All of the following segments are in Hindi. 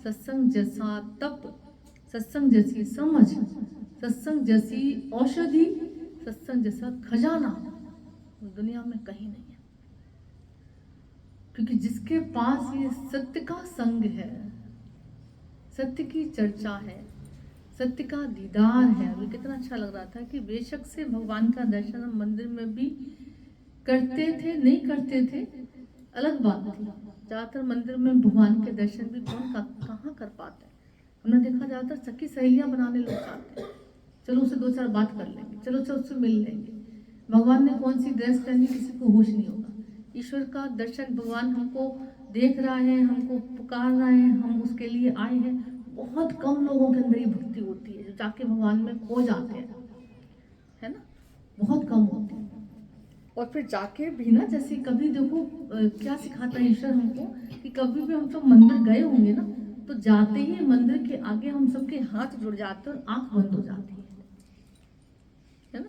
सत्संग जैसा तप, सत्संग जैसी समझ, सत्संग जैसी औषधि, सत्संग जैसा खजाना दुनिया में कहीं नहीं है। क्योंकि जिसके पास ये सत्य का संग है, सत्य की चर्चा है, सत्य का दीदार है। अभी कितना अच्छा लग रहा था कि बेशक से भगवान का दर्शन हम मंदिर में भी करते थे, नहीं करते थे, अलग बात थी। ज़्यादातर मंदिर में भगवान के दर्शन भी कौन कहाँ कर पाते हैं। हमने देखा ज़्यादातर सखी सहेलियाँ बनाने लोग चाहते हैं, चलो उससे दो चार बात कर लेंगे, चलो चलो उससे मिल लेंगे। भगवान ने कौन सी ड्रेस पहनी किसी को होश नहीं होगा। ईश्वर का दर्शन, भगवान हमको देख रहा है, हमको पुकार रहा है, हम उसके लिए आए हैं। बहुत कम लोगों के अंदर ये भक्ति होती है जो जाके भगवान में खो जाते हैं, है ना, बहुत कम होती है। और फिर जाके भी ना, जैसे कभी देखो क्या सिखाता है ईश्वर हमको कि कभी भी हम सब मंदिर गए होंगे ना, तो जाते ही मंदिर के आगे हम सबके हाथ जुड़ जाते हैं और आंख बंद हो जाती है ना।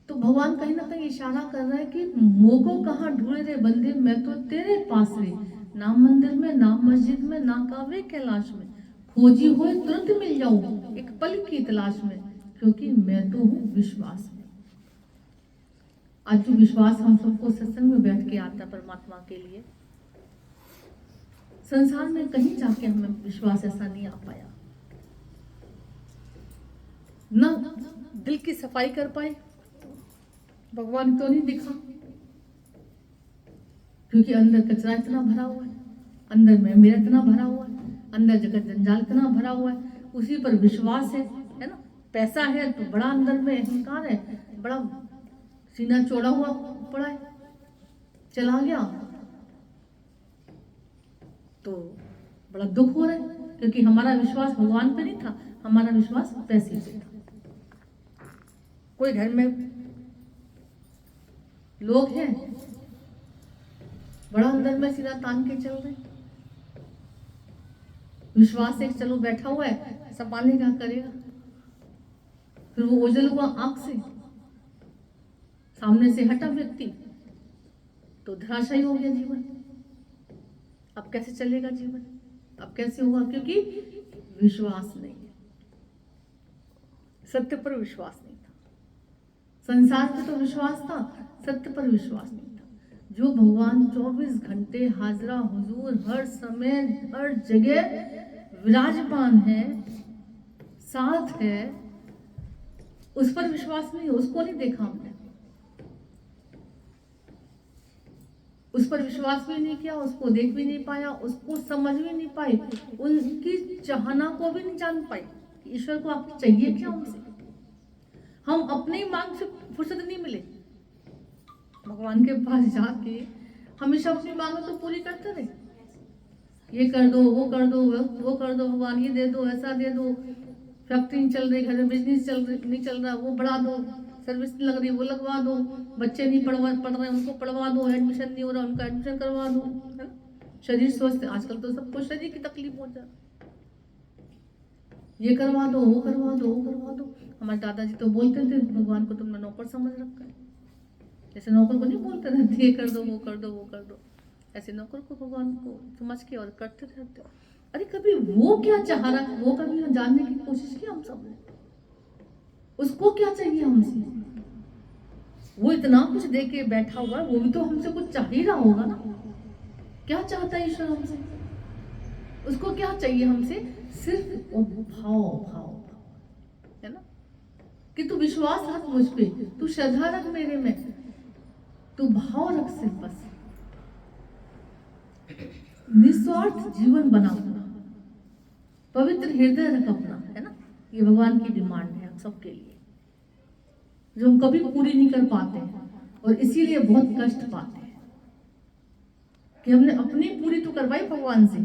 तो भगवान कहीं ना कहीं इशारा कर रहा है कि मोको कहाँ ढूंढे रे बंदे, मैं तो तेरे पास रे, ना मंदिर में, ना मस्जिद में, ना कावे कैलाश में, खोजी हुए तुरंत मिल जाऊं एक पल की तलाश में, क्योंकि मैं तो हूँ विश्वास में। आज जो विश्वास हम सबको सत्संग में बैठ के आता है परमात्मा के लिए, संसार में कहीं जाके हमें विश्वास ऐसा नहीं आ पाया। न दिल की सफाई कर पाए, भगवान क्यों नहीं दिखा? क्योंकि अंदर कचरा इतना भरा हुआ है, अंदर में मेरा इतना भरा हुआ है, अंदर जगत जंजाल इतना भरा हुआ है, उसी पर विश्वास है ना। पैसा है तो बड़ा अंदर में अहंकार है, बड़ा सीना चौड़ा हुआ पड़ा है, चला गया तो बड़ा दुख हो रहा है, क्योंकि हमारा विश्वास भगवान पे नहीं था, हमारा विश्वास पैसे पे था। कोई घर में लोग हैं बड़ा अंदर में सीना तान के चल रहे, विश्वास एक चलो बैठा हुआ है, संभालने क्या करेगा, फिर वो ओझल हुआ आंख से, सामने से हटा व्यक्ति तो धराशायी हो गया जीवन। अब कैसे चलेगा जीवन, अब कैसे होगा? क्योंकि विश्वास नहीं है, सत्य पर विश्वास नहीं था। संसार पे तो विश्वास था, सत्य पर विश्वास नहीं था। जो भगवान 24 घंटे हाजरा हुजूर, हर समय हर जगह विराजमान है, साथ है, उस पर विश्वास नहीं, उसको नहीं देखा हमने, उस पर विश्वास भी नहीं किया, उसको देख भी नहीं पाया, उसको समझ भी नहीं पाए, उनकी चाहना को भी नहीं जान पाए कि ईश्वर को आपको चाहिए क्या हमसे। हम अपनी मांग से फुर्सत नहीं मिले, भगवान के पास जाके हमेशा अपनी मांगें तो पूरी करते रहे, ये कर दो, वो कर दो, वो कर दो, भगवान ये दे दो, ऐसा दे दो, फैक्ट्री नहीं चल रही, घर में बिजनेस नहीं चल रहा, वो बढ़ा दो, सर्विस नहीं लग रही वो लगवा दो, बच्चे नहीं पढ़ रहे उनको पढ़वा दो, एडमिशन नहीं हो रहा उनका एडमिशन करवा दो, है ना। शरीर स्वस्थ, आजकल तो सबको शरीर की तकलीफ हो जाती, ये करवा दो, वो करवा दो, वो करवा दो। हमारे दादाजी तो बोलते थे भगवान को तुमने नौकर समझ रखा है, जैसे नौकर को नहीं बोलते रहते ये कर दो, वो कर दो, वो कर दो, ऐसे नौकर को भगवान को समझ के और करते रहते। अरे कभी वो क्या चाह रहा है, वो कभी जानने की कोशिश की हम सब ने, उसको क्या चाहिए हमसे? वो इतना कुछ दे के बैठा हुआ है, वो भी तो हमसे कुछ चाह ही रहा होगा ना। क्या चाहता है ईश्वर हमसे? उसको क्या चाहिए हमसे? सिर्फ भाव भाव, है ना, कि तू विश्वास रख मुझ पे, तू श्रद्धा रख मेरे में, तू भाव रख सिर्फ, बस निस्वार्थ जीवन बना अपना, पवित्र हृदय रख अपना, है ना। ये भगवान की डिमांड है हम सबके लिए, जो हम कभी पूरी नहीं कर पाते हैं और इसीलिए बहुत कष्ट पाते हैं कि हमने अपनी पूरी तो करवाई भगवान से,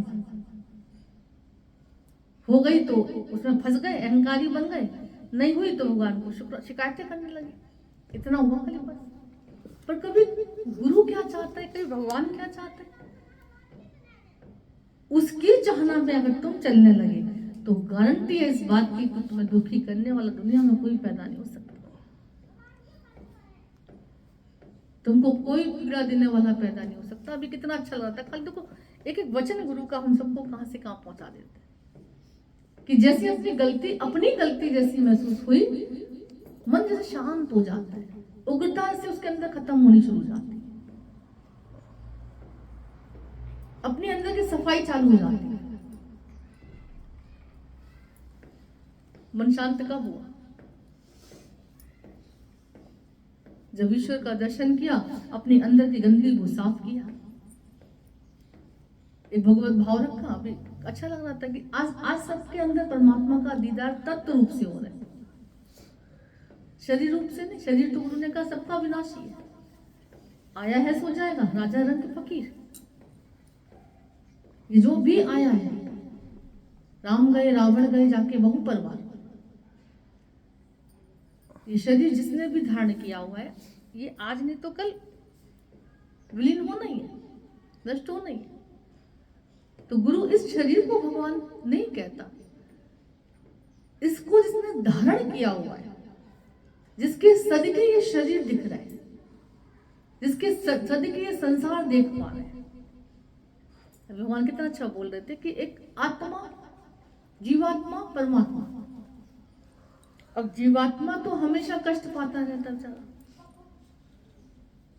हो गई तो उसमें फंस गए, अहंकारी बन गए, नहीं हुई तो भगवान को शिकायतें करने लगे, इतना हुआ खाली बस। पर कभी गुरु क्या चाहता है, कभी भगवान क्या चाहता है, उसकी चाहना में अगर तुम चलने लगे तो गारंटी है इस बात की कि तुम्हें दुखी करने वाला दुनिया में कोई पैदा नहीं हो सकता, तुमको कोई पीड़ा देने वाला पैदा नहीं हो सकता। अभी कितना अच्छा लगा था, कल देखो एक एक वचन गुरु का हम सबको कहां से कहां पहुंचा देते हैं कि जैसे अपनी गलती जैसी महसूस हुई, मन जैसे शांत हो जाता है, उग्रता से उसके अंदर खत्म होनी शुरू हो जाती है, अपने अंदर की सफाई चालू हो जाती है। मन शांत कब हुआ? जब ईश्वर का दर्शन किया, अपने अंदर की गंदगी को साफ किया, एक भगवत भाव रखा। अभी अच्छा लग रहा था कि आज सबके अंदर परमात्मा का दीदार तत्व रूप से हो रहा है, शरीर रूप से नहीं। शरीर तो गुरु ने कहा सबका विनाशी है, आया है सो जाएगा, राजा रंग के फकीर। ये जो भी आया है, राम गए रावण गए जाके बहु परवार, ये शरीर जिसने भी धारण किया हुआ है, ये आज नहीं तो कल विलीन होना ही है, नष्ट होना ही है। तो गुरु इस शरीर को भगवान नहीं कहता, इसको जिसने धारण किया हुआ है, जिसके सदके ये शरीर दिख रहा है, जिसके सदके ये संसार देख पा रहे हैं। भगवान कितना अच्छा बोल रहे थे कि एक आत्मा, जीवात्मा, परमात्मा। अब जीवात्मा तो हमेशा कष्ट पाता रहता बेचारा।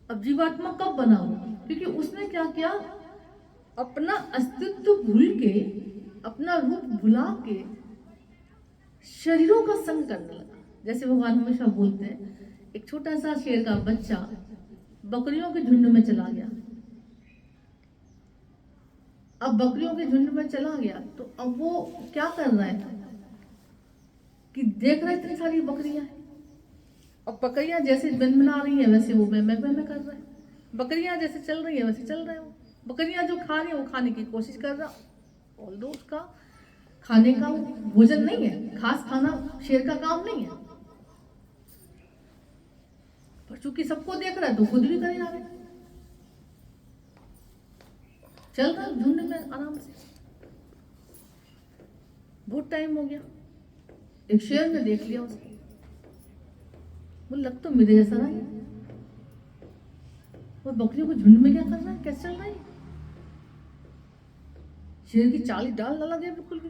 अब जीवात्मा कब बना हुआ? क्योंकि उसने क्या किया, अपना अस्तित्व भूल के, अपना रूप भुला के शरीरों का संग करने लगा। जैसे भगवान हमेशा बोलते हैं, एक छोटा सा शेर का बच्चा बकरियों के झुंड में चला गया। अब बकरियों के झुंड में चला गया तो अब वो क्या कर रहा है कि देख रहा है इतनी सारी बकरियां हैं, और बकरियां जैसे बनबना रही हैं वैसे वो मैं कर रहा है, बकरियां जैसे चल रही है वैसे चल रहे हो, बकरियां जो खा रही है वो खाने की कोशिश कर रहा, ऑल्दो उसका खाने का भोजन नहीं है, खास खाना शेर का काम नहीं है, पर चूंकि सबको देख रहा है तो खुद भी करे जा रहे, चल रहा झुंड में आराम से। बहुत टाइम हो गया, एक शेर ने देख लिया उसको, वो लग तो मेरे जैसा रहा है, और बकरियों को झुंड में क्या कर रहा है, कैसे चल रहा है? शेर की चाल डाल डाला गया बिल्कुल भी।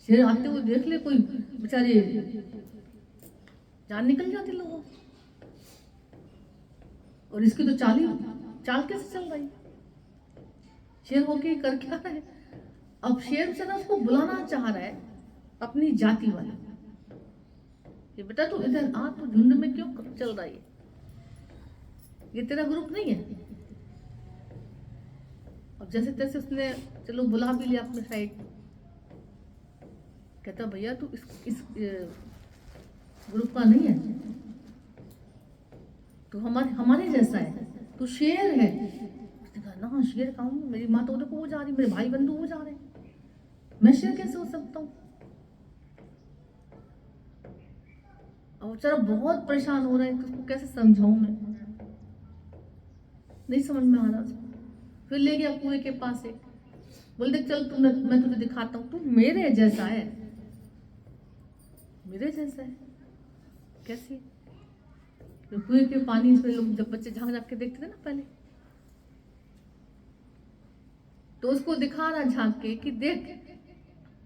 शेर आते हुए देख ले, कोई बेचारे जान निकल जाते लोगों, और इसकी तो चाल कैसे चल रही? शेर होके कर क्या रहा है? अब शेर से ना उसको बुलाना चाह रहा है अपनी जाति वाले, ये बेटा तू इधर आ, तू झुंड में क्यों चल रहा है, ये तेरा ग्रुप नहीं है। अब जैसे तैसे उसने चलो बुला भी लिया अपने साइड, कहता भैया तू इस ग्रुप का नहीं है, तू हमारे जैसा है, तू शेर है। उसने कहा ना शेर का हूँ, मेरी माँ तो देखो वो जा रही, मेरे भाई बंधु वो जा रहे हैं, मैं शेर कैसे हो सकता हूँ? और बेचारा बहुत परेशान हो रहा है, तो उसको कैसे समझाऊं मैं, नहीं समझ में आ रहा उसको। फिर ले गया कुएं के पास से, बोल देख चल मैं तुझे दिखाता हूँ, तू मेरे जैसा है, मेरे जैसा है कैसे? तो कुएं के पानी से लोग जब बच्चे झांक झांक के देखते थे ना पहले, तो उसको दिखा रहा झांक के कि देख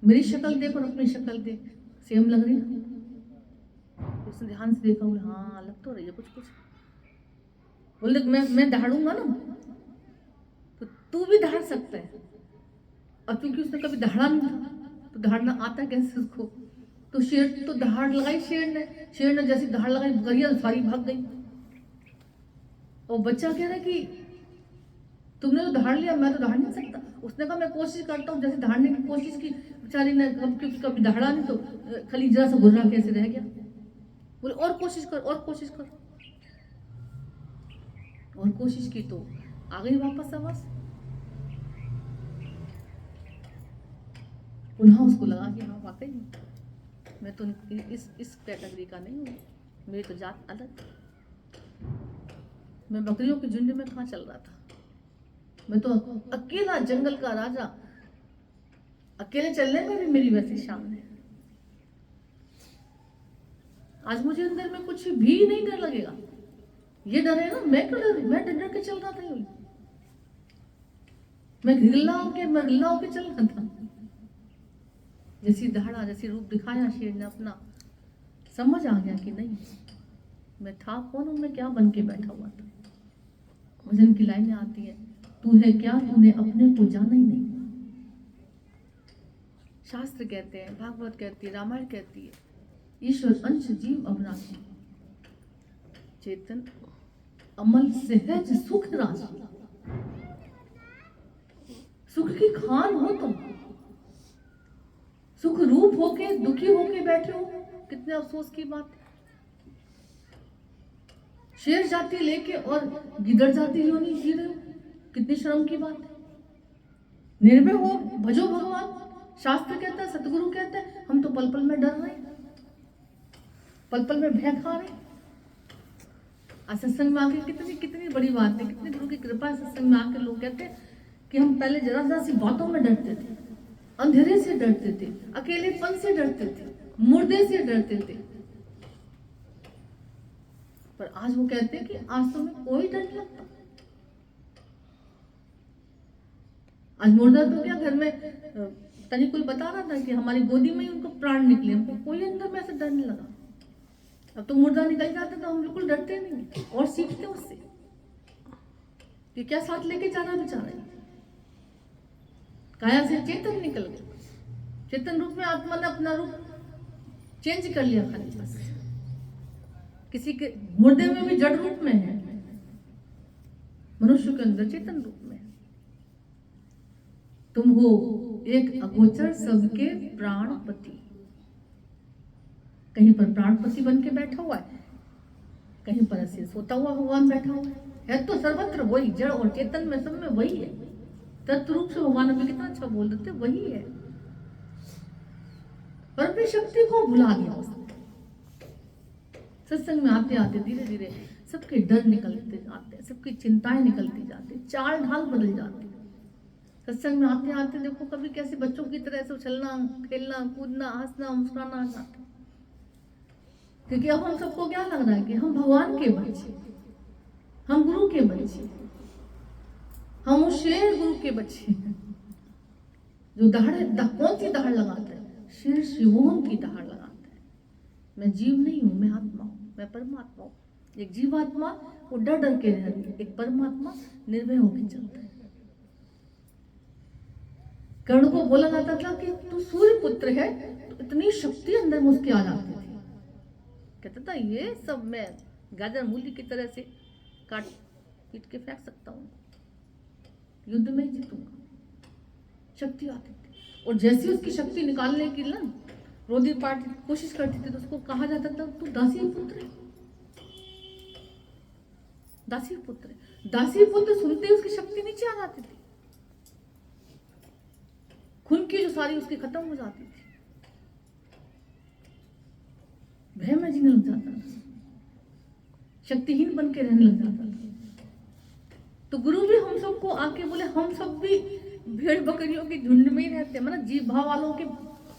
मेरी शक्ल देख और अपनी शक्ल देख, सेम लग रही है। उसने ध्यान से देखा, बोले हाँ लग तो रही है कुछ कुछ। बोले मैं दहाड़ूंगा ना तो तू भी दहाड़ सकता है। और क्योंकि उसने कभी दहाड़ा नहीं था तो दहाड़ना आता कैसे उसको, तो शेर तो दहाड़ लगाई, शेर ने जैसी दहाड़ लगाई बकरियां सारी भाग गई। और बच्चा कह रहा है कि तुमने तो दहाड़ लिया, मैं तो दहाड़ नहीं सकता। उसने कहा मैं कोशिश करता हूँ, जैसे दहाड़ने की कोशिश की बेचारी ने, क्योंकि कभी दहाड़ा नहीं तो खाली जरा सा घुर्रा कैसे रह गया। बोले और कोशिश कर, और कोशिश कर, और कोशिश की तो आ गई वापस आवाज। पुनः उसको लगा कि हाँ वाकई मैं तो इस कैटेगरी का नहीं हूँ, मेरी तो जात अलग, मैं बकरियों के झुंड में कहाँ चल रहा था, मैं तो अकेला जंगल का राजा, अकेले चलने में भी मेरी वैसी शान है। आज मुझे अंदर में कुछ भी नहीं डर लगेगा। ये डर है ना, मैं क्यों डर के चल रहा था। मैं गिल्ला होके चल रहा था। जैसी दहाड़ा, जैसी रूप दिखाया शेर ने अपना, समझ आ गया कि नहीं मैं था कौन और मैं क्या बन के बैठा हुआ था। भजन की लाइनें आती है, तू है क्या, तूने अपने को जाना ही नहीं। शास्त्र कहते हैं, भागवत कहती है, रामायण कहती है, ईश्वर अंश जीव अविनाशी, चेतन अमल सहज सुख राशि। सुख की खान हो तुम, सुख रूप होके दुखी होके बैठे हो, कितने अफसोस की बात है। शेर जाति लेके और गिदड़ जाति योनि जी रहे हो, कितनी शर्म की बात है। निर्भय हो, भजो भगवान। शास्त्र कहता है, सतगुरु कहता है, हम तो पल पल में डर रहे हैं, पल पल में भय खा रहे हैं। सत्संग में आके कितनी कितनी बड़ी बात है, कितनी गुरु की कृपा है। सत्संग में आके लोग कहते हैं कि हम पहले जरा जरा सी बातों में डरते थे, अंधेरे से डरते थे, अकेलेपन से डरते थे, मुर्दे से डरते थे, पर आज वो कहते हैं कि आज तो हमें कोई डर नहीं लगता। आज मुर्दा तो क्या, घर में तनी कोई बता रहा था कि हमारी गोदी में ही उनको प्राण निकले, हमको कोई अंदर में ऐसे डर नहीं लगा। अब तो मुर्दा निकल जाता तो हम बिल्कुल डरते नहीं और सीखते उससे कि क्या साथ लेके जाना बेचारा। काया से चेतन निकल गया, चेतन रूप में आत्मा ने अपना रूप चेंज कर लिया खाली बस। किसी के मुर्दे में भी जड़ रूप में है, मनुष्य के अंदर चेतन रूप में। तुम हो एक अगोचर सबके प्राणपति। कहीं पर प्राणपति बन के बैठा हुआ है, कहीं पर ऐसे सोता हुआ भगवान बैठा हुआ है तो सर्वत्र वही, जड़ और चेतन में सब में वही है। तत्व रूप से भगवान अभी कितना अच्छा बोल देते, वही है। पर अपनी शक्ति को भुला दिया उसने। सत्संग में आते आते धीरे धीरे सबके डर निकलते जाते, सबकी चिंताएं निकलती जाती, चाल ढाल बदल जाती। सत्संग में आते आते देखो कभी कैसे बच्चों की तरह से उछलना, खेलना, कूदना, हंसना, मुस्कुराना आ जाता। क्योंकि अब हम सबको क्या लग रहा है कि हम भगवान के बच्चे, हम गुरु के बच्चे, हम उस शेर गुरु के बच्चे हैं जो कौन सी दहाड़ लगाता है? शेर शिवों की दहाड़ लगाता है। मैं जीव नहीं हूं, मैं आत्मा हूं, मैं परमात्मा हूं। एक जीवात्मा वो डर डर के रहती है, एक परमात्मा निर्भय होकर चलता है। कर्ण को बोला जाता था कि तू सूर्य पुत्र है, तो इतनी शक्ति अंदर में उसके आ जाती थी। कहता था ये सब मैं गाजर मूली की तरह से काट पीट के फेंक सकता हूँ, युद्ध में ही जीतूंगा। शक्ति आती थी और जैसे उसकी शक्ति निकालने की ना रोधी पार्टी कोशिश करती थी तो उसको कहा जाता था तू दासी पुत्र है, दासी पुत्र है। दासी पुत्र सुनते ही उसकी शक्ति नीचे आ जाती थी, खून की जो सारी उसकी खत्म हो जाती थी, भय में जीने लग जाता था, शक्तिहीन बन के रहने लग जाता था। तो गुरु भी हम सबको आके बोले हम सब भी भेड़ बकरियों के झुंड में ही रहते, मतलब जीव भाव वालों के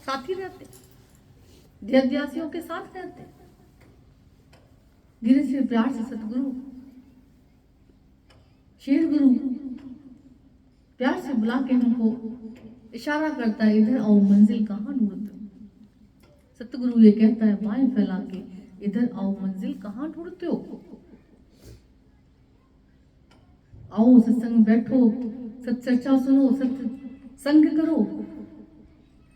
साथ ही रहते, ध्येयासियों के साथ रहते। धीरे से प्यार से सतगुरु शेर गुरु प्यार से बुला के हमको इशारा करता है, इधर आओ मंजिल कहाँ ढूंढते हो। सतगुरु ये कहता है बाएं फैला के, इधर आओ मंजिल कहाँ ढूंढते हो। आओ सत्संग बैठो, सत्चर्चा सुनो, सत्य संग करो।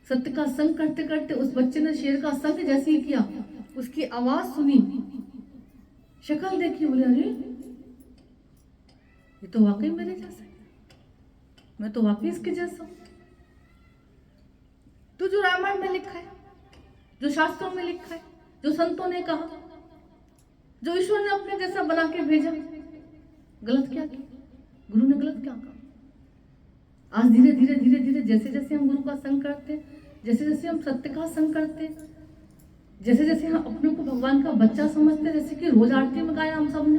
सत्य का संग करते करते उस बच्चे ने शेर का संग जैसे ही किया, उसकी आवाज सुनी, शक्ल देखी, बोले अरे ये तो वाकई मेरे जैसा है, मैं तो वाकई इसके जैसा हूं। तो जो रामायण में लिखा है, जो शास्त्रों में लिखा है, जो संतों ने कहा, जो ईश्वर ने अपने जैसा बना के भेजा, गलत क्या किया? गुरु ने गलत क्या कहा? आज धीरे धीरे धीरे धीरे जैसे जैसे हम गुरु का संग करते, जैसे जैसे हम सत्य का संग करते, जैसे जैसे हम अपने को भगवान का बच्चा समझते, जैसे कि रोज आरती में गाया हम सब ने,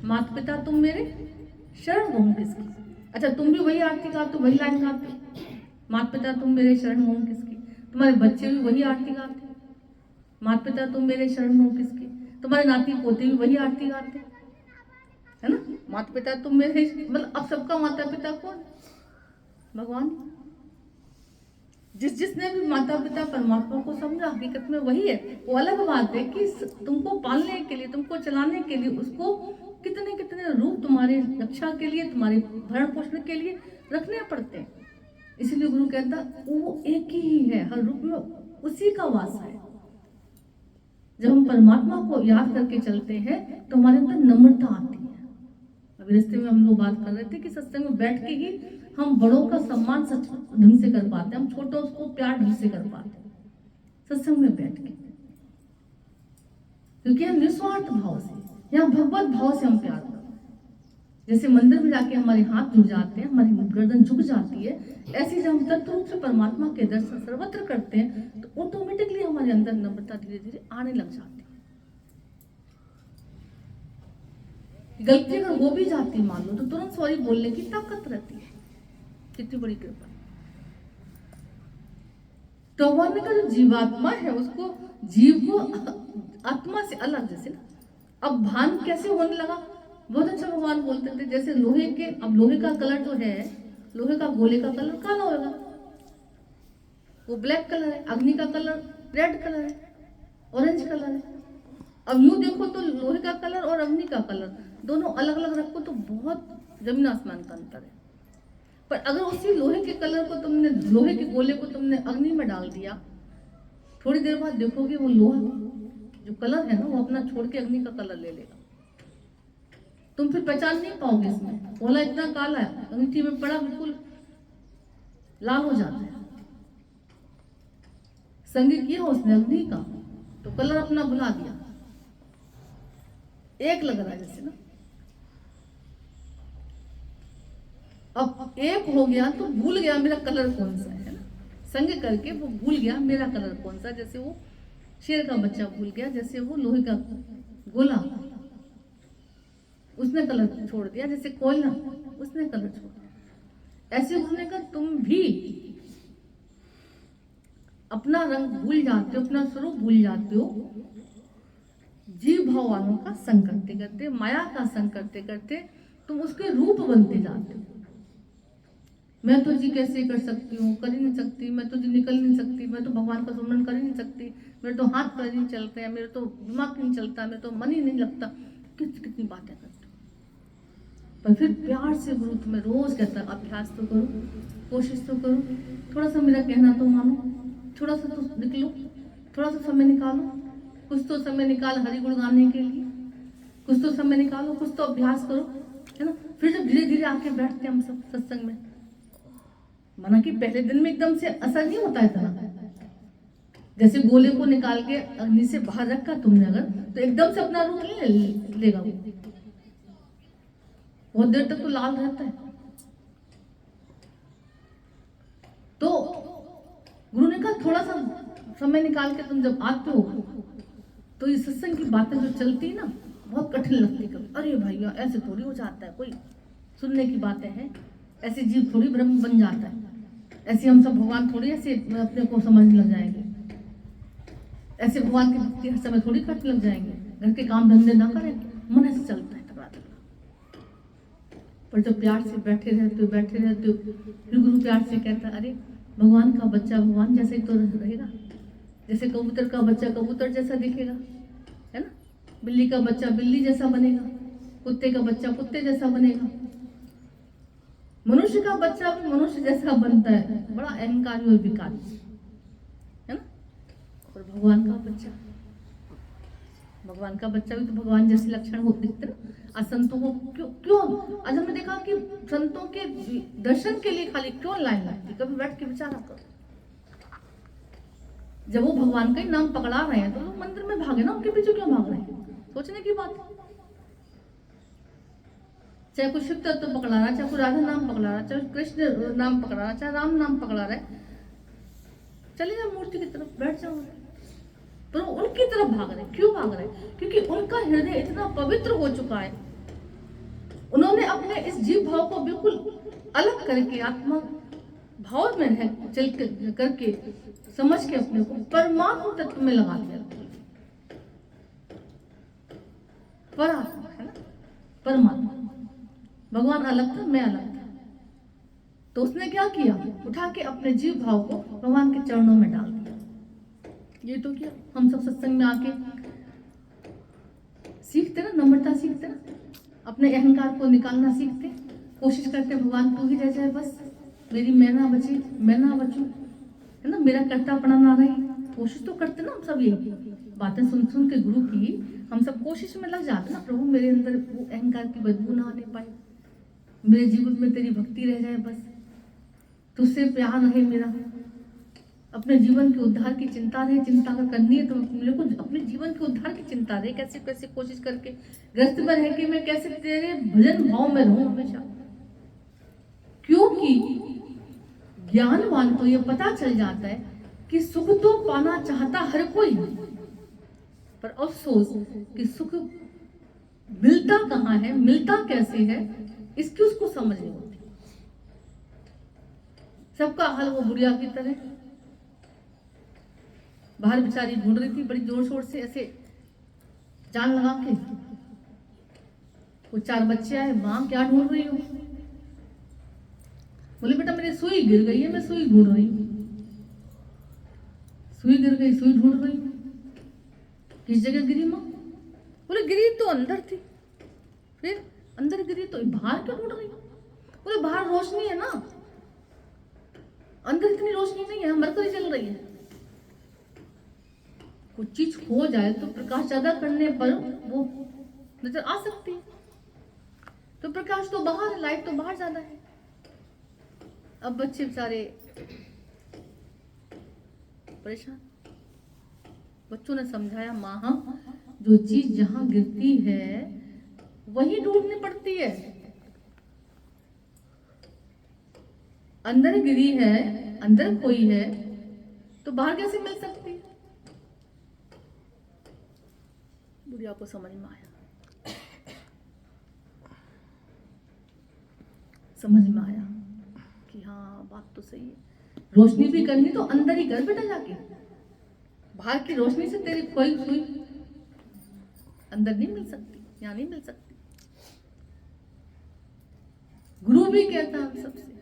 माता पिता तुम मेरे शरण गहूं किसकी। अच्छा तुम भी वही आरती गाते, वही लाइन गाते, माता पिता तुम मेरे शरण गहूं किसकी। तुम्हारे बच्चे भी वही आरती गाते, माता पिता तुम मेरे शरण गहूं किसकी। तुम्हारे नाती पोते भी वही आरती गाते, है ना। माता पिता तुम मेरे, मतलब अब सबका माता पिता कौन? भगवान। जिसने भी माता पिता परमात्मा को समझा, हकीकत में वही है। वो अलग बात है कि तुमको पालने के लिए, तुमको चलाने के लिए उसको कितने कितने रूप तुम्हारी रक्षा के लिए, तुम्हारे भरण पोषण के लिए रखने पड़ते हैं। इसलिए गुरु कहता वो एक ही है, हर रूप में उसी का वास है। जब हम परमात्मा को याद करके चलते हैं तो हमारे अंदर नम्रता आती है। अभी रास्ते में हम लोग बात कर रहे थे कि सत्संग में बैठ के ही हम बड़ों का सम्मान सच ढंग से कर पाते हैं, हम छोटों को प्यार ढंग से कर पाते हैं सत्संग में बैठ के, क्योंकि हम निस्वार्थ भाव से, यहाँ भगवत भाव से हम प्यार करते हैं। जैसे मंदिर में जाके हमारे हाथ जुड़ जाते हैं, हमारी गर्दन झुक जाती है, ऐसे जब हम तत्व रूप से परमात्मा के दर्शन सर्वत्र करते हैं तो ऑटोमेटिकली हमारे अंदर नम्रता धीरे धीरे आने लग जाती है। गलती अगर वो भी जाती मान लो तो तुरंत सॉरी बोलने की ताकत रहती है। कितनी बड़ी कृपा। तो भगवान का जो जीवात्मा है उसको, जीव को आत्मा से अलग, जैसे ना अब भान कैसे होने लगा, बहुत अच्छा भगवान बोलते थे। जैसे लोहे के, अब लोहे का कलर जो है, लोहे का गोले का कलर काला होगा, वो ब्लैक कलर है। अग्नि का कलर रेड कलर है, ऑरेंज कलर है। अब यूं देखो तो लोहे का कलर और अग्नि का कलर दोनों अलग अलग रखो तो बहुत जमीन आसमान का अंतर है। पर अगर उसी लोहे के कलर को तुमने, लोहे के गोले को तुमने अग्नि में डाल दिया, थोड़ी देर बाद देखोगे वो लोहा जो कलर है ना वो अपना छोड़ के अग्नि का कलर ले लेगा। तुम फिर पहचान नहीं पाओगे इसमें, गोला इतना काला है, अंगीठी में पड़ा बिल्कुल लाल हो जाता है। संग किया उसने अग्नि का तो कलर अपना भुला दिया, एक लग रहा है जैसे ना। अब एक हो गया तो भूल गया मेरा कलर कौन सा है ना, संग करके वो भूल गया मेरा कलर कौन सा। जैसे वो शेर का बच्चा भूल गया, जैसे वो लोहे का गोला उसने कलर छोड़ दिया, जैसे कोयला उसने कलर छोड़ दिया। ऐसे होने का तुम भी अपना रंग भूल जाते हो, अपना स्वरूप भूल जाते हो। जीव भाव वालों का संग करते करते, माया का संग करते करते तुम उसके रूप बनते जाते हो। मैं तो जी कैसे कर सकती हूँ, कर ही नहीं सकती, मैं तो जी निकल नहीं सकती, मैं तो भगवान का सुमरन कर ही नहीं सकती, मेरे तो हाथ पैर नहीं चलते हैं, मेरे तो दिमाग नहीं चलता, मेरे तो मन ही नहीं लगता। कितनी बातें करते हो। पर फिर प्यार से गुरु तुम्हें रोज कहता है अभ्यास तो करो, कोशिश तो करो, थोड़ा सा मेरा कहना तो मानो, थोड़ा सा तो निकलो, थोड़ा सा समय निकालो, कुछ तो समय निकाल हरि गुण गाने के लिए, कुछ तो समय निकालो, कुछ तो अभ्यास करो, है ना। फिर जब धीरे धीरे आके बैठते हैं हम सब सत्संग में, माना कि पहले दिन में एकदम से असर नहीं होता है इतना। जैसे गोले को निकाल के अग्नि से बाहर रखा तुमने अगर, तो एकदम से अपना रूप नहीं लेगा वो, बहुत देर तक तो लाल रहता है। तो गुरु ने कहा थोड़ा सा समय निकाल के तुम जब आते हो तो ये सत्संग की बातें जो चलती है ना बहुत कठिन लगती है। अरे भैया ऐसे थोड़ी हो जाता है, कोई सुनने की बातें हैं, ऐसे जीव थोड़ी ब्रह्म बन जाता है, ऐसे हम सब भगवान थोड़ी ऐसे अपने को समझने लग जाएंगे, ऐसे भगवान की भक्ति हर समय थोड़ी करने लग जाएंगे, घर के काम धंधे ना करें, मन ऐसे चलता है तगड़ा तगड़ा। पर जब प्यार से बैठे रहते हो फिर गुरु प्यार से कहता है अरे भगवान का बच्चा भगवान जैसे ही तो रहेगा, जैसे कबूतर का बच्चा कबूतर जैसा दिखेगा, है ना, बिल्ली का बच्चा बिल्ली जैसा बनेगा, कुत्ते का बच्चा कुत्ते जैसा बनेगा, मनुष्य का बच्चा भी मनुष्य जैसा बनता है, बड़ा अहंकारी और विकारी, है ना। और भगवान का बच्चा भी तो भगवान जैसे लक्षण होते दिखते ना। संतों को क्यों आज हमने देखा कि संतों के दर्शन के लिए खाली क्यों लाइन लगती, कभी बैठ के विचार करो। जब वो भगवान का ही नाम पकड़ा रहे हैं तो लोग मंदिर में भागे ना, उनके पीछे क्यों भाग रहे हैं, सोचने की बात है। चाहे कोई शिव तत्व तो पकड़ा रहा है, चाहे कोई राधा नाम पकड़ा रहा है, चाहे कृष्ण नाम पकड़ा रहा है, चाहे राम नाम पकड़ा रहा है, चले जाओ मूर्ति की तरफ बैठ जाओ। पर वो उनकी तरफ भाग रहे, क्यों भाग रहे? क्योंकि उनका हृदय इतना पवित्र हो चुका है, उन्होंने अपने इस जीव भाव को बिल्कुल अलग करके आत्मा भाव में है चल करके समझ के अपने को परमात्मा तत्व में लगा दिया। परात्मा है ना, परमात्मा। भगवान अलग था, मैं अलग था, तो उसने क्या किया, उठा के अपने जीव भाव को भगवान के चरणों में डाल दिया। ये तो क्या हम सब सत्संग में आके सीखते ना, नम्रता सीखते ना, अपने अहंकार को निकालना सीखते, कोशिश करते भगवान तू ही रह जाए, बस मेरी मैं ना बचे, मैं ना बचूं, है ना, मेरा कर्तापना ना रहे। कोशिश तो करते ना हम सब, यही बातें सुन सुन के गुरु की हम सब कोशिश में लग जाते ना, प्रभु मेरे अंदर वो अहंकार की बदबू ना आने पाए, मेरे जीवन में तेरी भक्ति रह जाए, बस तुझसे प्यार रहे मेरा, अपने जीवन के उद्धार की चिंता रहे। चिंता अगर करनी है तो मेरे को अपने जीवन के उद्धार की चिंता रहे, कैसे कैसे कोशिश करके ग्रस्त में रह के मैं कैसे तेरे भजन भाव में रहूं हमेशा। क्योंकि ज्ञानवान को यह पता चल जाता है कि सुख तो पाना चाहता हर कोई, पर अफसोस कि सुख मिलता कहाँ है, मिलता कैसे है, इसकी उसको समझ नहीं होती। सबका हाल वो बुढ़िया की तरह, बाहर बेचारी ढूंढ रही थी बड़ी जोर शोर से, ऐसे जान लगा के। वो 4 बच्चे आए, माँ क्या ढूंढ रही हो? बोले बेटा मेरी सुई गिर गई है, मैं सुई ढूंढ रही हूँ। सुई गिर गई, सुई ढूंढ रही हूँ। किस जगह गिरी माँ? बोले गिरी तो अंदर थी। फिर अंदर गिरी तो बाहर क्यों ढूंढ रही हूँ? बोले बाहर रोशनी है ना, अंदर इतनी रोशनी नहीं है, मरकरी चल रही है। कुछ चीज खो जाए तो प्रकाश ज्यादा करने पर वो नजर आ सकती है, तो प्रकाश तो बाहर है, लाइट तो बाहर ज्यादा है। अब बच्चे बेचारे परेशान। बच्चों ने समझाया माँ जो चीज जहां गिरती है वही ढूंढनी पड़ती है। अंदर गिरी है, अंदर कोई है तो बाहर कैसे मिल सकती है? बुढ़िया को समझ में आया, समझ में आया कि हाँ बात तो सही है। रोशनी भी करनी तो अंदर ही कर बेटा जाके, बाहर की रोशनी से तेरी खोई हुई अंदर नहीं मिल सकती, यहाँ नहीं मिल सकती। गुरु भी कहता हम सबसे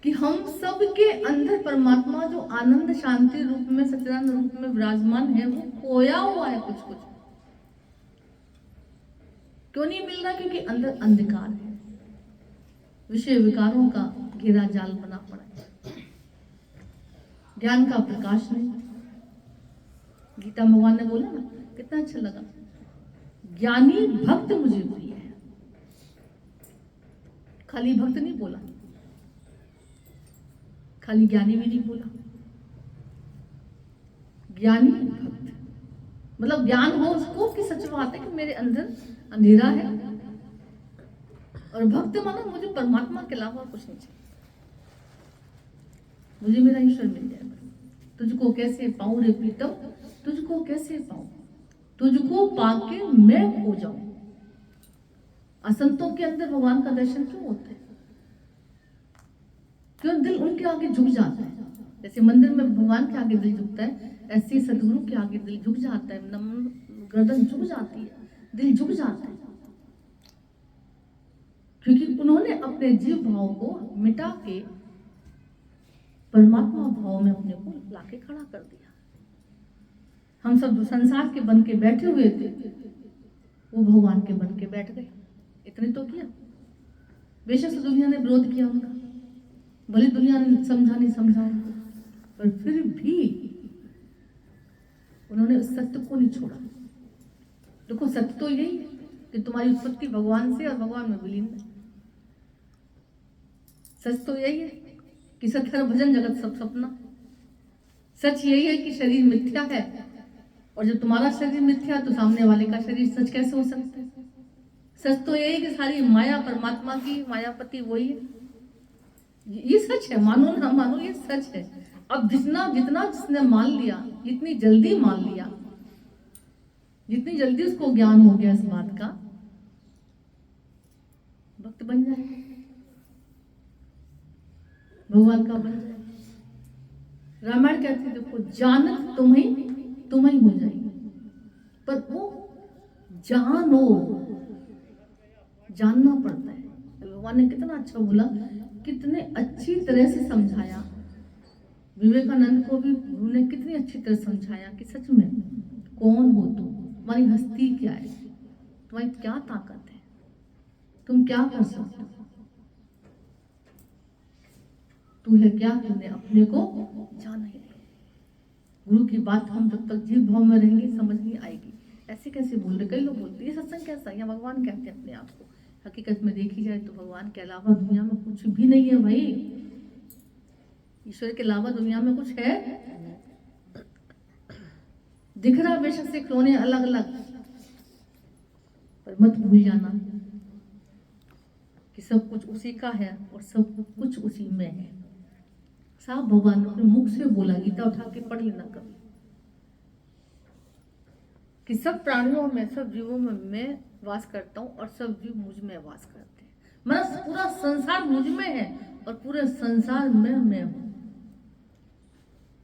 कि हम सब के अंदर परमात्मा जो आनंद शांति रूप में, सच्चिदानंद रूप में विराजमान है, वो खोया हुआ है। कुछ कुछ क्यों नहीं मिल रहा? क्योंकि अंदर अंधकार है, विषय विकारों का घेरा जाल बना पड़ा है, ज्ञान का प्रकाश नहीं। गीता भगवान ने बोला ना, कितना अच्छा लगा, ज्ञानी भक्त मुझे प्रिय है। खाली भक्त नहीं बोला, खाली ज्ञानी भी नहीं बोला, ज्ञानी भक्त मतलब ज्ञान हो उसको कि सच बात है कि मेरे अंदर अंधेरा है, और भक्त माना मुझे परमात्मा के अलावा कुछ नहीं चाहिए, मुझे मेरा ईश्वर मिल जाए। तुझको कैसे पाऊं रे प्रीतम, तुझको कैसे पाऊं, तुझको पाके मैं खो जाऊं। असंतों के अंदर भगवान का दर्शन क्यों होता है? क्यों दिल उनके आगे झुक जाता है। जैसे मंदिर में भगवान के आगे दिल झुकता है, ऐसे सदगुरु के आगे दिल झुक जाता है, गर्दन झुक जाती है, दिल झुक जाता है, क्योंकि उन्होंने अपने जीव भाव को मिटा के परमात्मा भाव में अपने को लाके खड़ा कर दिया। हम सब जो संसार के बन के बैठे हुए थे, वो भगवान के बन के बैठ गए। इतने तो किया। बेशक से दुनिया ने विरोध किया उनका, भले दुनिया ने समझा नहीं समझा उनको, पर फिर भी उन्होंने उस सत्य को नहीं छोड़ा। देखो सत्य तो यही है कि तुम्हारी उत्पत्ति भगवान से और भगवान में विलीन है। सच तो यही है कि सत्य भजन जगत सब सपना। सच यही है कि शरीर मिथ्या है, और जब तुम्हारा शरीर मिथ्या तो सामने वाले का शरीर सच कैसे हो सकता है? सच तो यही है कि सारी माया परमात्मा की, मायापति वही है। ये सच है, मानो ना मानो ये सच है। अब जितना जितना जिसने मान लिया, जितनी जल्दी मान लिया, जितनी जल्दी उसको ज्ञान हो गया इस बात का, भक्त बन जाए, भगवान का बन जाए। रामायण कहती देखो, जानत तुम्हें हो जाएगी, पर वो जानो, जानना पड़ता है। भगवान ने कितना अच्छा बोला, कितने अच्छी तरह से समझाया। विवेकानंद को भी गुरु ने कितनी अच्छी तरह समझाया कि सच में कौन हो तुम, तुम्हारी हस्ती क्या है, तुम्हारी क्या ताकत है, तुम क्या कर सकते हो, तू है क्या, तुमने अपने को जाना ही नहीं। गुरु की बात हम जब तक जीव भाव में रहेंगे समझ नहीं आएगी। ऐसे कैसे बोल रहे, कई लोग बोलते हैं ये सत्संग कैसा है, या भगवान कहते हैं अपने आप को। हकीकत में देखी जाए तो भगवान के अलावा दुनिया में कुछ भी नहीं है भाई। ईश्वर के अलावा दुनिया में कुछ है, दिख रहा बेशक से खिलौने अलग अलग, पर मत भूल जाना कि सब कुछ उसी का है और सब कुछ उसी में है। साफ भगवान ने अपने मुख से बोला, गीता उठा के पढ़ लेना कभी, कि सब प्राणियों में, सब जीवों में मैं वास करता हूँ और सब जीव मुझ में वास करते हैं। मतलब पूरा संसार मुझ में है और पूरे संसार में मैं हूं।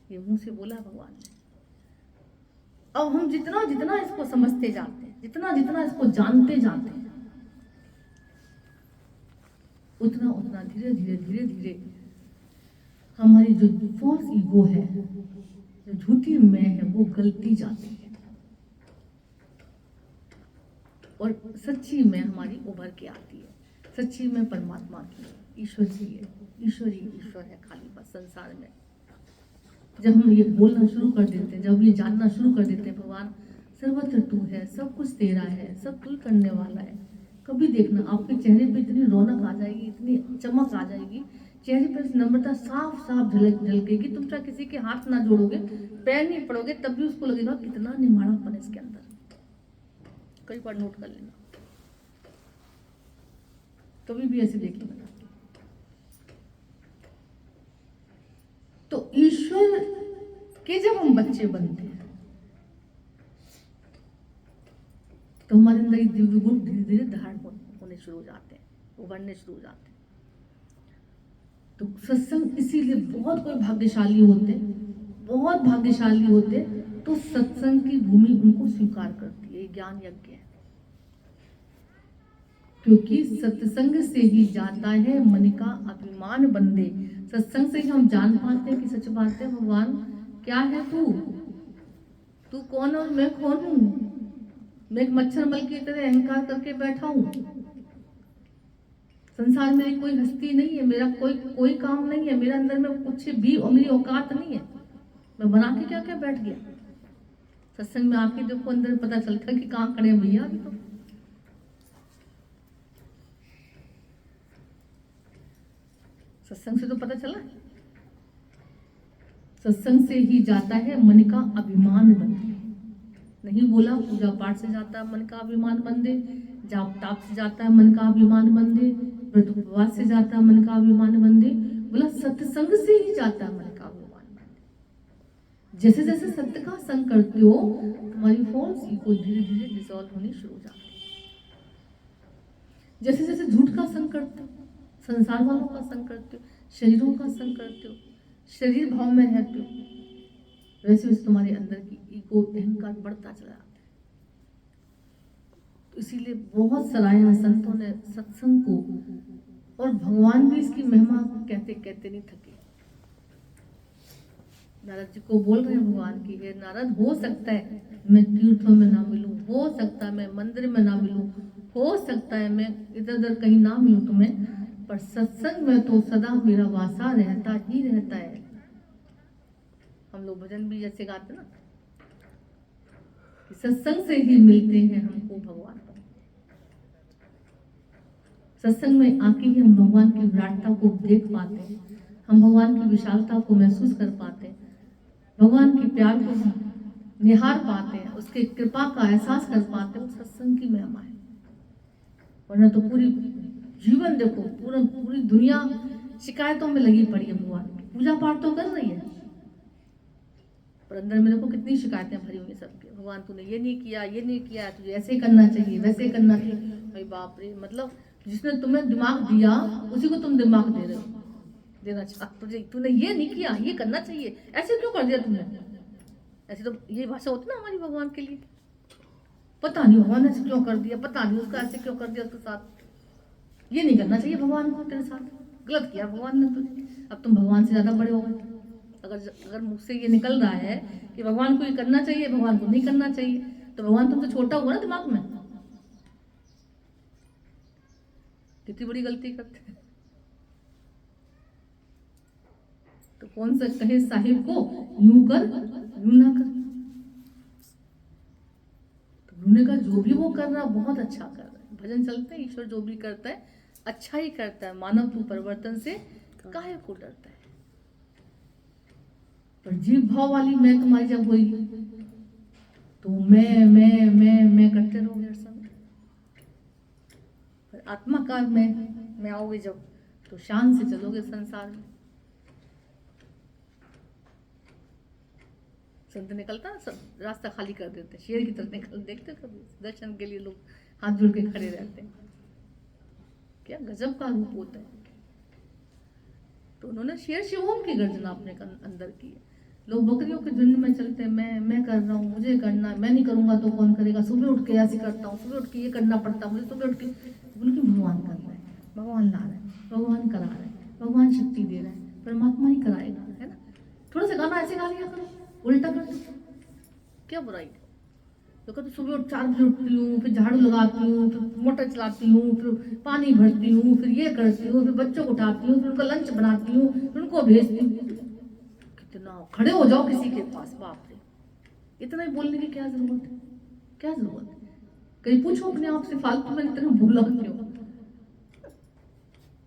ये मुंह से बोला भगवान ने। अब हम जितना जितना इसको समझते जाते हैं, जितना जितना इसको जानते जाते हैं, उतना उतना धीरे धीरे धीरे धीरे हमारी जो फॉल्स ईगो है, जो झूठी मैं है, वो गलती जाती है और सच्ची मैं हमारी उभर के आती है। सच्ची में परमात्मा की है, ईश्वर की है, ईश्वर ही ईश्वर है खाली बस संसार में। जब हम ये बोलना शुरू कर देते हैं, जब ये जानना शुरू कर देते हैं भगवान सर्वत्र तू है, सब कुछ तेरा है, सब तू करने वाला है, कभी देखना आपके चेहरे पे इतनी रौनक आ जाएगी, इतनी चमक आ जाएगी, चेहरे पर नम्रता साफ साफ झलकेगी। तुम चाहे किसी के हाथ ना जोड़ोगे, पैर नहीं पड़ोगे, तब भी उसको लगेगा कितना निमाड़ापन इसके अंदर। कई बार नोट कर लेना, कभी भी ऐसे देख लेना। तो ईश्वर के जब हम बच्चे बनते हैं तो हमारे अंदर ये दिव्य गुण धीरे धीरे धारण होने शुरू हो जाते हैं, उभरने शुरू हो जाते हैं। तो सत्संग इसीलिए बहुत कोई भाग्यशाली होते, बहुत भाग्यशाली होते, तो सत्संग की भूमि उनको स्वीकार करती है। ज्ञान यज्ञ है, क्योंकि सत्संग से ही जाता है मन का अभिमान बंदे। सत्संग से ही हम जान पाते हैं कि सच बात है, भगवान क्या है, तू कौन और मैं कौन हूं। मैं एक मच्छर मल की तरह अहंकार करके बैठा हूं। संसार में मेरी कोई हस्ती नहीं है, मेरा कोई काम नहीं है, मेरे अंदर में कुछ भी और मेरी औकात नहीं है। मैं बना के क्या क्या बैठ गया। सत्संग में आके देखो अंदर पता चलता है कि कहाँ खड़े भैया। अभी तो सत्संग से तो पता चला, सत्संग से ही जाता है मन का अभिमान बंदे। नहीं बोला पूजा पाठ से जाता है मन का अभिमान बंदे, जाप ताप से जाता है मन का अभिमान बंदे, व्रत उपवास से जाता है मन का अभिमान बंदे। बोला सत्संग से ही जाता है मन का अभिमान बंदे। जैसे जैसे सत्य का संग करते हो, तुम्हारी फॉल्स ईगो धीरे धीरे डिसॉल्व होनी शुरू हो जाती है। जैसे जैसे झूठ का संग करते हो, संसार वालों का संग करते हो, शरीरों का संग करते हो, शरीर भाव में रहते हो, वैसे वैसे तुम्हारे अंदर की ईगो अहंकार बढ़ता चला जाता है। तो इसीलिए बहुत सराहना संतों ने सत्संग को, और भगवान भी इसकी महिमा कहते कहते नहीं थके। नारद जी को बोल रहे हैं भगवान की, हे नारद, हो सकता है मैं तीर्थों में ना मिलूं, हो सकता है मैं मंदिर में ना मिलूं, हो सकता है मैं इधर उधर कहीं ना मिलूं तुम्हें, पर सत्संग में तो सदा मेरा वासा रहता ही रहता है। हम लोग भजन भी जैसे गाते ना कि सत्संग से ही मिलते हैं हमको भगवान। सत्संग में आके ही हम भगवान की विराटता को देख पाते हैं, हम भगवान की विशालता को महसूस कर पाते हैं, भगवान के प्यार को हम निहार पाते हैं, उसके कृपा का एहसास कर पाते हैं। वो सत्संग की महिमा है। वरना तो पूरी जीवन देखो, पूरी दुनिया शिकायतों में लगी पड़ी है। भगवान की पूजा पाठ तो कर रही है, पर अंदर में देखो कितनी शिकायतें भरी हुई सबके। भगवान तूने ये नहीं किया, ये नहीं किया, तुझे ऐसे करना चाहिए, वैसे करना चाहिए। भाई बाप रे, मतलब जिसने तुम्हें दिमाग दिया उसी को तुम दिमाग दे रहे हो, देना चाहते। तुझे तूने ये नहीं किया, ये करना चाहिए, ऐसे क्यों कर दिया तुमने। ऐसे तो ये भाषा होती ना हमारी भगवान के लिए, पता नहीं भगवान ऐसे क्यों कर दिया, पता नहीं उसका ऐसे क्यों कर दिया उसके साथ। ये नहीं करना चाहिए भगवान को तेरे साथ, गलत किया भगवान ने तुझे, अब तुम भगवान से ज़्यादा बड़े हो गए। अगर अगर मुझसे ये निकल रहा है कि भगवान को ये करना चाहिए, भगवान को नहीं करना चाहिए, तो भगवान तुमसे छोटा हुआ ना दिमाग में। कितनी बड़ी गलती करते हैं। तो कौन सा कहे साहिब को यूं कर यूं ना कर। तो उन्होंने कहा जो भी वो कर रहा बहुत अच्छा कर रहा है, भजन चलता है, ईश्वर जो भी करता है अच्छा ही करता है, मानव तू परिवर्तन से काहे को डरता है। पर जीव भाव वाली मैं तुम्हारी जब होगी तो मैं करते रहोगे हर समय। पर आत्माकार में आओगे जब, तो शान से चलोगे संसार में। संत निकलता ना, सब रास्ता खाली कर देते, शेर की तरह निकल, देखते कभी दर्शन के लिए लोग हाथ जोड़ के खड़े रहते हैं, क्या गजब का रूप होता है। तो उन्होंने शेर शिवोम की गर्जना अपने अंदर की है। लोग बकरियों के झुंड में चलते हैं, मैं कर रहा हूँ, मुझे करना है, मैं नहीं करूंगा तो कौन करेगा, सुबह उठ के ऐसे करता हूँ, सुबह उठ के ये करना पड़ता है मुझे, सुबह उठ के। बोले कि भगवान कर रहा है, भगवान ला रहा है, भगवान करा रहा है, भगवान शक्ति दे रहा है, परमात्मा ही कराएगा, है ना। थोड़ा सा गाना ऐसे गा लिया करो, उल्टा कर दो, क्या बुराई है। तो कहते सुबह उठ 4 बजे उठती हूँ, फिर झाड़ू लगाती हूँ, फिर मोटर चलाती हूँ, फिर पानी भरती हूँ, फिर ये करती हूँ, फिर बच्चों को उठाती हूँ, फिर उनका लंच बनाती हूँ, फिर उनको भेजती हूँ। कितना खड़े हो जाओ किसी के पास, बाप रे, इतना ही बोलने की क्या जरूरत है, क्या जरूरत है। कहीं पूछो अपने आप से, फालतू में इतना भूला क्यों।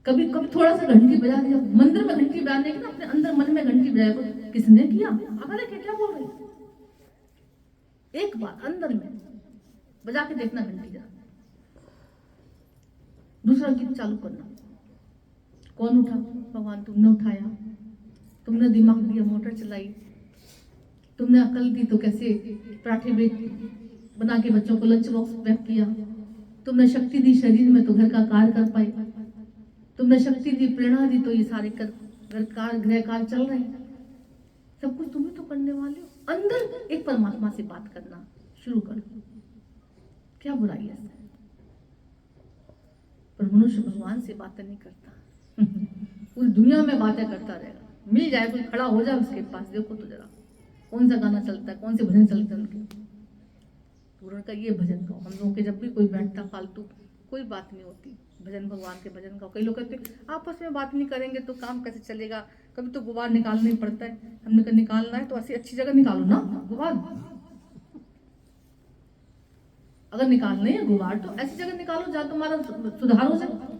कभी कभी थोड़ा सा घंटी बजा दिया, मंदिर में घंटी बजाने की ना, अपने अंदर मन में घंटी बजाए, किसने किया, आगे देखे क्या बोल रहे, एक बार अंदर में बजा के देखना घंटी जरा। दूसरा गीत चालू करना, कौन उठा, भगवान तुमने उठाया, तुमने दिमाग दिया, मोटर चलाई, तुमने अकल दी तो कैसे पराठे बना के बच्चों को लंच बॉक्स पैक किया, तुमने शक्ति दी शरीर में तो घर का कार्य कर पाए, तुमने शक्ति दी, प्रेरणा दी, तो ये सारे घर कार्य गृह कार्य चल रहे हैं, सब कुछ तुम्हें तो करने वाले हो। अंदर एक परमात्मा से बात करना शुरू कर, क्या बुराई है। पर मनुष्य भगवान से बातें नहीं करता पूरी दुनिया में बातें करता रहेगा, मिल जाए कोई खड़ा हो जाए उसके पास, देखो तो जरा कौन सा गाना चलता है, कौन से भजन चलते हैं उनके, पूर्ण का ये भजन गाओ। हम लोगों के जब भी कोई बैठता फालतू कोई बात नहीं होती, भजन भगवान के भजन गाओ। कई लोग कहते हैं आपस में बात नहीं करेंगे तो काम कैसे चलेगा, कभी तो गुबार निकालना ही पड़ता है। हमने कहा निकालना है तो ऐसी अच्छी जगह निकालो ना गुबार, अगर निकालना है गुबार तो ऐसी जगह निकालो जहाँ तुम्हारा सुधार हो जाए।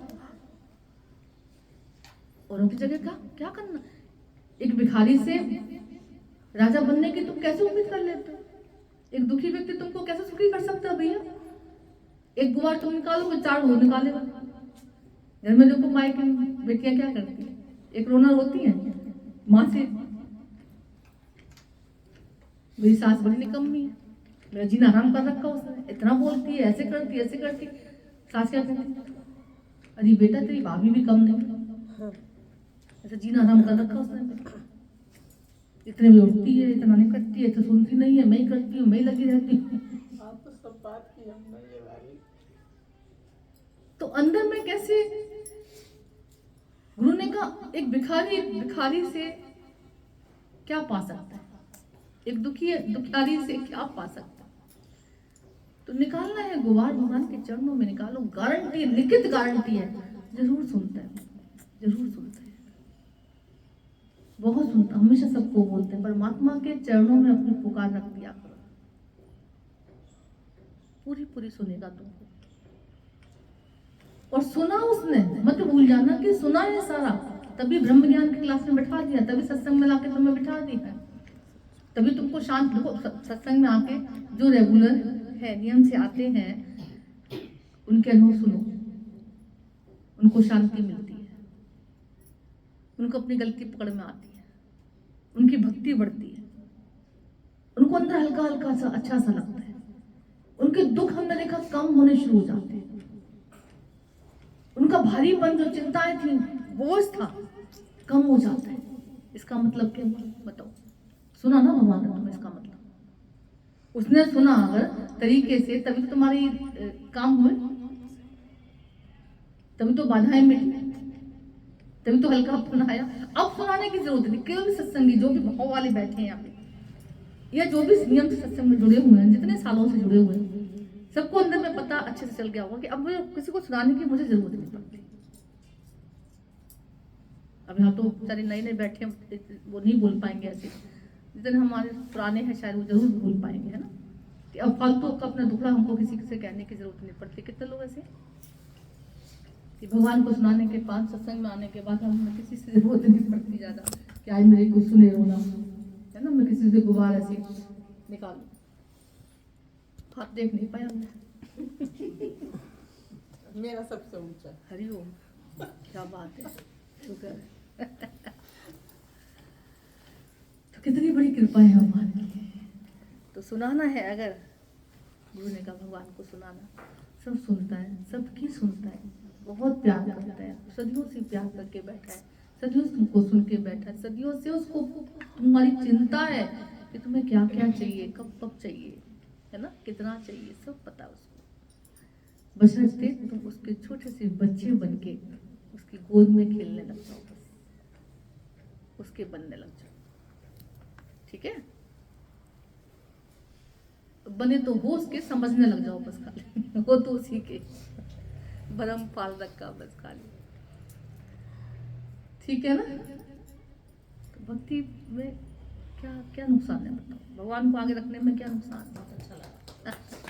औरों की जगह का क्या करना। एक भिखारी से राजा बनने की तुम कैसे उम्मीद कर लेते हो, एक दुखी व्यक्ति तुमको कैसे सुखी कर सकता है भैया। एक गुबार तुम निकालोगे 4 वो निकालेगा। घर में देखो माई की बेटियां क्या करती है, एक रोना रोती है माँ से, मेरी सास बड़ी निकम्मी है, मेरा जीना हराम कर रखा उसने, इतना बोलती है, ऐसे करती ऐसे करती। सास क्या कहती, अरे बेटा तेरी भाभी भी कम नहीं, ऐसा जीना हराम कर रखा उसने, इतने भी उठती है, इतना नहीं करती है, तो सुनती नहीं है, मैं ही करती हूँ, मैं ही लगी रहती हूँ। तो सब बात की हमने ये वाली। तो अंदर में कैसे, गुरु ने कहा एक भिखारी से क्या पा सकता है, एक दुखियारी से क्या पा सकता है। तो निकालना है गुबार भगवान के चरणों में निकालो, गारंटी, लिखित गारंटी है, जरूर सुनता है, जरूर सुनता है, बहुत सुनता, हमेशा सबको बोलते हैं परमात्मा के चरणों में अपनी पुकार रख दिया करो, पूरी पूरी सुनेगा तुमको। और सुना उसने, मत भूल जाना कि सुना है सारा, तभी ब्रह्म ज्ञान की क्लास में बैठा दिया, तभी सत्संग में लाके तुम्हें बिठा दिया, तभी तुमको शांत। देखो सत्संग में आके जो रेगुलर है, नियम से आते हैं, उनके अनुभव सुनो, उनको शांति मिलती है, उनको अपनी गलती पकड़ में आती है, उनकी भक्ति बढ़ती है, उनको अंदर हल्का हल्का सा अच्छा सा लगता है, उनके दुख हमने देखा कम होने शुरू हो जाते हैं, उनका भारीपन जो चिंताएं थी, बोझ था, कम हो जाता है। इसका मतलब क्या बताओ, सुना ना भगवान ने तुम्हें, इसका मतलब उसने सुना अगर तरीके से, तभी तो तुम्हारी काम हुए। तभी तो बाधाएं मिटी, तभी तो हल्कापन आया। अब सुनाने की जरूरत नहीं। केवल भी सत्संगी जो भी भाव वाले बैठे हैं यहाँ पे, या जो भी नियम से सत्संग में जुड़े हुए हैं, जितने सालों से जुड़े हुए हैं, सबको अंदर में पता अच्छे से चल गया होगा कि अब मुझे किसी को सुनाने की मुझे जरूरत नहीं पड़ती। अब यहाँ तो बेचारे नए नए बैठे हैं, वो नहीं बोल पाएंगे ऐसे, जितने हमारे पुराने हैं शायद वो जरूर बोल पाएंगे, है ना। कि अब फालतू का अपना दुखड़ा हमको किसी से कहने की जरूरत नहीं पड़ती। कितने लोग ऐसे कि भगवान को सुनाने के बाद, सत्संग में आने के बाद हमें किसी से जरूरत नहीं पड़ती ज्यादा कि आज मेरे को सुने रोना, है ना। मैं किसी से गुबार ऐसे निकालू, हाथ देख नहीं पाया मैं। मेरा सबसे ऊंचा। हरिओम, क्या बात है, शुक्र है। तो कितनी बड़ी कृपा है भगवान की। तो सुनाना है, अगर गुरु ने कहा भगवान को सुनाना, सब सुनता है, सबकी सुनता है, बहुत प्यार करता है, सदियों से प्यार करके बैठा है, सदियों से तुमको सुन के बैठा है, सदियों से उसको तुम्हारी चिंता है कि तुम्हें क्या क्या चाहिए, कब कब चाहिए, है ना, कितना चाहिए, सब पता है उसको। बशर्ते तुम उसके छोटे से बच्चे बन के उसकी गोद में खेलने लग जाओ, बस उसके बनने लग जाओ, ठीक है। बने तो हो उसके, समझने लग जाओ बस खाली। हो तो उसी के, भरम पाल रखा बस खाली, ठीक है ना। तो भक्ति में क्या क्या नुकसान है बताओ, भगवान को आगे रखने में क्या नुकसान है। बहुत अच्छा लगा।